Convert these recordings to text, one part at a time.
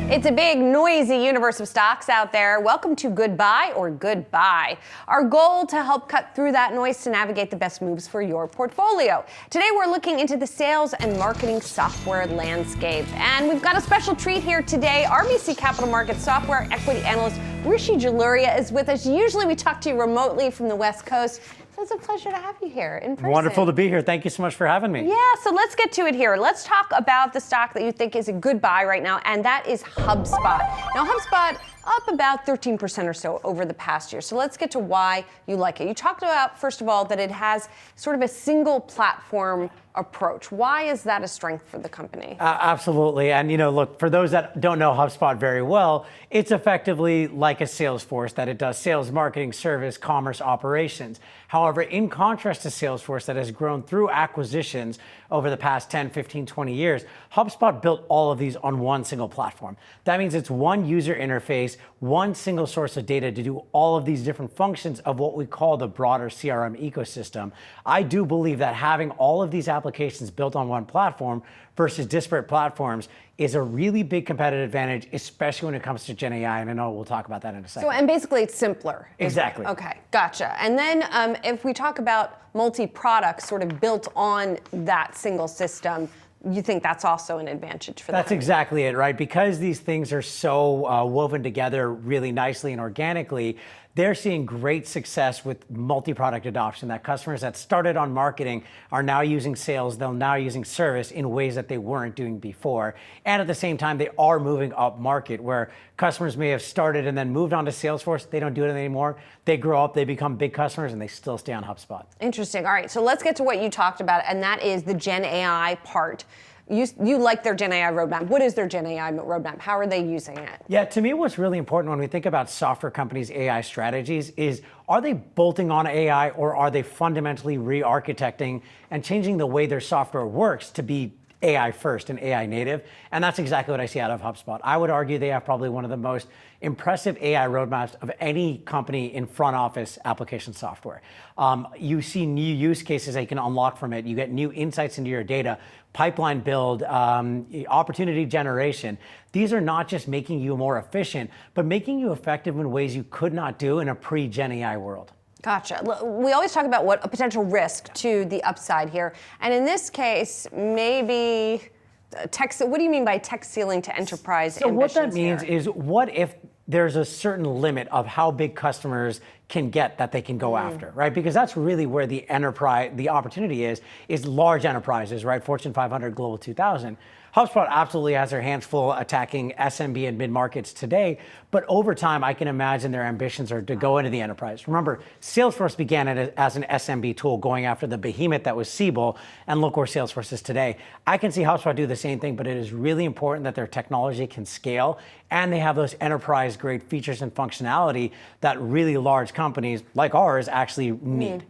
It's a big, noisy universe of stocks out there. Welcome to Goodbye or Goodbye. Our goal to help cut through that noise to navigate the best moves for your portfolio. Today we're looking into the sales and marketing software landscape. And we've got a special treat here today. RBC Capital Markets software equity analyst Rishi Jaluria is with us. Usually we talk to you remotely from the West Coast. So it's a pleasure to have you here in person. Wonderful to be here. Thank you so much for having me. Yeah, so let's get to it here. Let's talk about the stock that you think is a good buy right now, and that is HubSpot. Now, HubSpot up about 13% or so over the past year. So let's get to why you like it. You talked about, first of all, that it has sort of a single platform approach. Why is that a strength for the company? Absolutely. And, look, for those that don't know HubSpot very well, it's effectively like a Salesforce, that it does sales, marketing, service, commerce, operations. However, in contrast to Salesforce that has grown through acquisitions over the past 10, 15, 20 years, HubSpot built all of these on one single platform. That means it's one user interface, one single source of data to do all of these different functions of what we call the broader CRM ecosystem. I do believe that having all of these applications built on one platform versus disparate platforms is a really big competitive advantage, especially when it comes to Gen AI, and I know we'll talk about that in a second. So, and basically it's simpler. Exactly. Okay, gotcha. And then if we talk about multi-products sort of built on that single system, you think that's also an advantage for them? That's exactly it, right? Because these things are so woven together really nicely and organically, they're seeing great success with multi-product adoption, that customers that started on marketing are now using sales, they're now using service in ways that they weren't doing before. And at the same time, they are moving up market, where customers may have started and then moved on to Salesforce. They don't do it anymore. They grow up, they become big customers, and they still stay on HubSpot. Interesting. All right, so let's get to what you talked about, and that is the Gen AI part. You like their Gen AI roadmap. What is their Gen AI roadmap? How are they using it? Yeah, to me, what's really important when we think about software companies' AI strategies is, are they bolting on AI, or are they fundamentally re-architecting and changing the way their software works to be AI first and AI native? And that's exactly what I see out of HubSpot. I would argue they have probably one of the most impressive AI roadmaps of any company in front office application software. You see new use cases that you can unlock from it. You get new insights into your data, pipeline build, opportunity generation. These are not just making you more efficient, but making you effective in ways you could not do in a pre-Gen AI world. Gotcha. We always talk about what a potential risk to the upside here. And in this case, maybe what do you mean by tech ceiling to enterprise ambitions? So what that means is, what if there's a certain limit of how big customers can get that they can go after, right? Because that's really where the opportunity is large enterprises, right? Fortune 500, Global 2000. HubSpot absolutely has their hands full attacking SMB and mid-markets today, but over time, I can imagine their ambitions are to go into the enterprise. Remember, Salesforce began it as an SMB tool, going after the behemoth that was Siebel, and look where Salesforce is today. I can see HubSpot do the same thing, but it is really important that their technology can scale, and they have those enterprise-grade features and functionality that really large companies like ours actually need.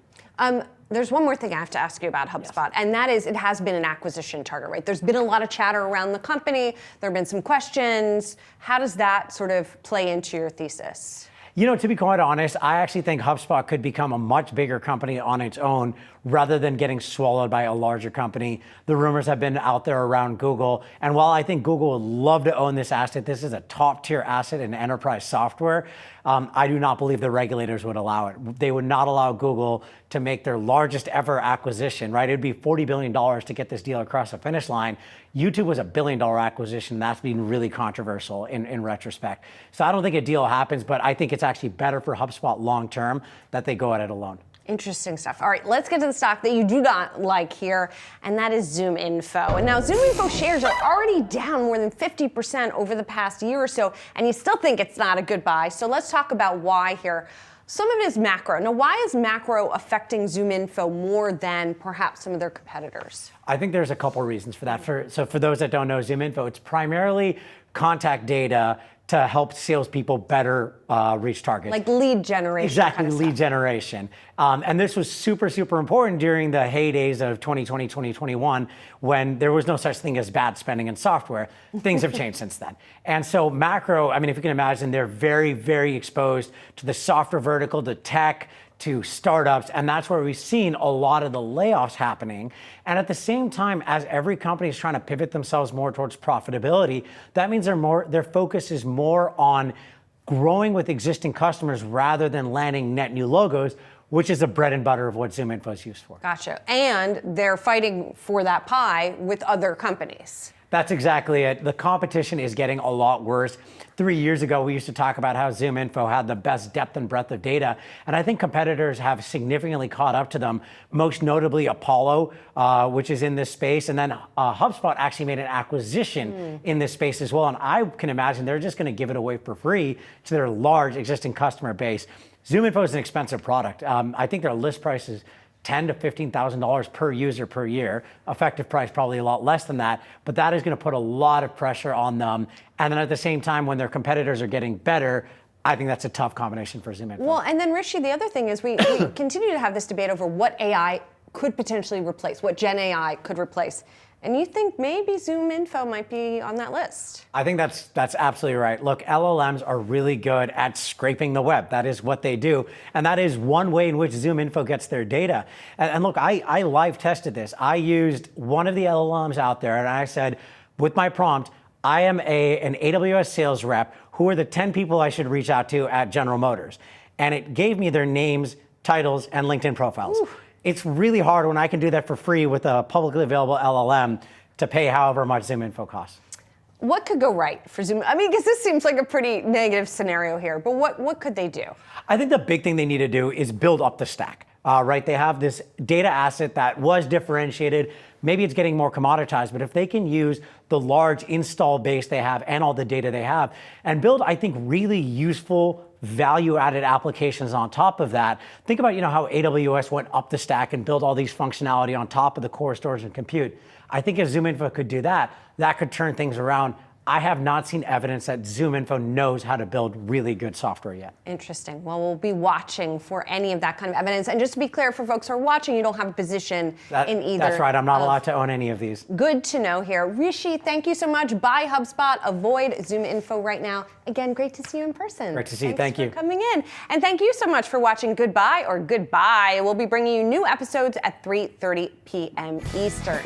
There's one more thing I have to ask you about HubSpot, and that is, it has been an acquisition target, right? There's been a lot of chatter around the company. There have been some questions. How does that sort of play into your thesis? To be quite honest, I actually think HubSpot could become a much bigger company on its own rather than getting swallowed by a larger company. The rumors have been out there around Google. And while I think Google would love to own this asset, this is a top tier asset in enterprise software, I do not believe the regulators would allow it. They would not allow Google to make their largest ever acquisition, right? It would be $40 billion to get this deal across the finish line. YouTube was $1 billion acquisition. That's been really controversial in retrospect. So I don't think a deal happens, but I think it's actually better for HubSpot long term that they go at it alone. Interesting stuff. All right, let's get to the stock that you do not like here, and that is ZoomInfo. And now ZoomInfo shares are already down more than 50% over the past year or so, and you still think it's not a good buy. So let's talk about why here. Some of it is macro. Now, why is macro affecting ZoomInfo more than perhaps some of their competitors? I think there's a couple reasons for that. So for those that don't know ZoomInfo, it's primarily contact data to help salespeople better reach targets. Like lead generation. Exactly, kind of lead stuff. generation. And this was super, super important during the heydays of 2020, 2021, when there was no such thing as bad spending in software. Things have changed since then. And so macro, I mean, if you can imagine, they're very, very exposed to the software vertical, to tech, to startups, and that's where we've seen a lot of the layoffs happening. And at the same time, as every company is trying to pivot themselves more towards profitability, that means their focus is more on growing with existing customers rather than landing net new logos, which is the bread and butter of what ZoomInfo is used for. Gotcha. And they're fighting for that pie with other companies. That's exactly it. The competition is getting a lot worse. 3 years ago, we used to talk about how ZoomInfo had the best depth and breadth of data, and I think competitors have significantly caught up to them, most notably Apollo, which is in this space, and then HubSpot actually made an acquisition in this space as well, and I can imagine they're just going to give it away for free to their large existing customer base. ZoomInfo is an expensive product. I think their list price is $10,000 to $15,000 per user per year. Effective price probably a lot less than that, but that is going to put a lot of pressure on them. And then at the same time, when their competitors are getting better, I think that's a tough combination for ZoomInfo. Well, and then Rishi, the other thing is we continue to have this debate over what AI could potentially replace, what Gen AI could replace. And you think maybe ZoomInfo might be on that list? I think that's absolutely right. Look, LLMs are really good at scraping the web. That is what they do. And that is one way in which ZoomInfo gets their data. And look, I live tested this. I used one of the LLMs out there and I said, with my prompt, I am an AWS sales rep. Who are the 10 people I should reach out to at General Motors? And it gave me their names, titles, and LinkedIn profiles. Ooh. It's really hard when I can do that for free with a publicly available LLM to pay however much ZoomInfo costs. What could go right for Zoom? I mean, because this seems like a pretty negative scenario here, but what could they do? I think the big thing they need to do is build up the stack, right? They have this data asset that was differentiated. Maybe it's getting more commoditized, but if they can use the large install base they have and all the data they have and build, I think, really useful value-added applications on top of that. Think about, how AWS went up the stack and built all these functionality on top of the core storage and compute. I think if ZoomInfo could do that, that could turn things around. I have not seen evidence that ZoomInfo knows how to build really good software yet. Interesting. Well, we'll be watching for any of that kind of evidence. And just to be clear, for folks who are watching, you don't have a position in either. That's right. I'm not allowed to own any of these. Good to know here. Rishi, thank you so much. Buy HubSpot. Avoid ZoomInfo right now. Again, great to see you in person. Great to see you. Thank you for coming in. And thank you so much for watching Goodbye or Goodbye. We'll be bringing you new episodes at 3:30 p.m. Eastern.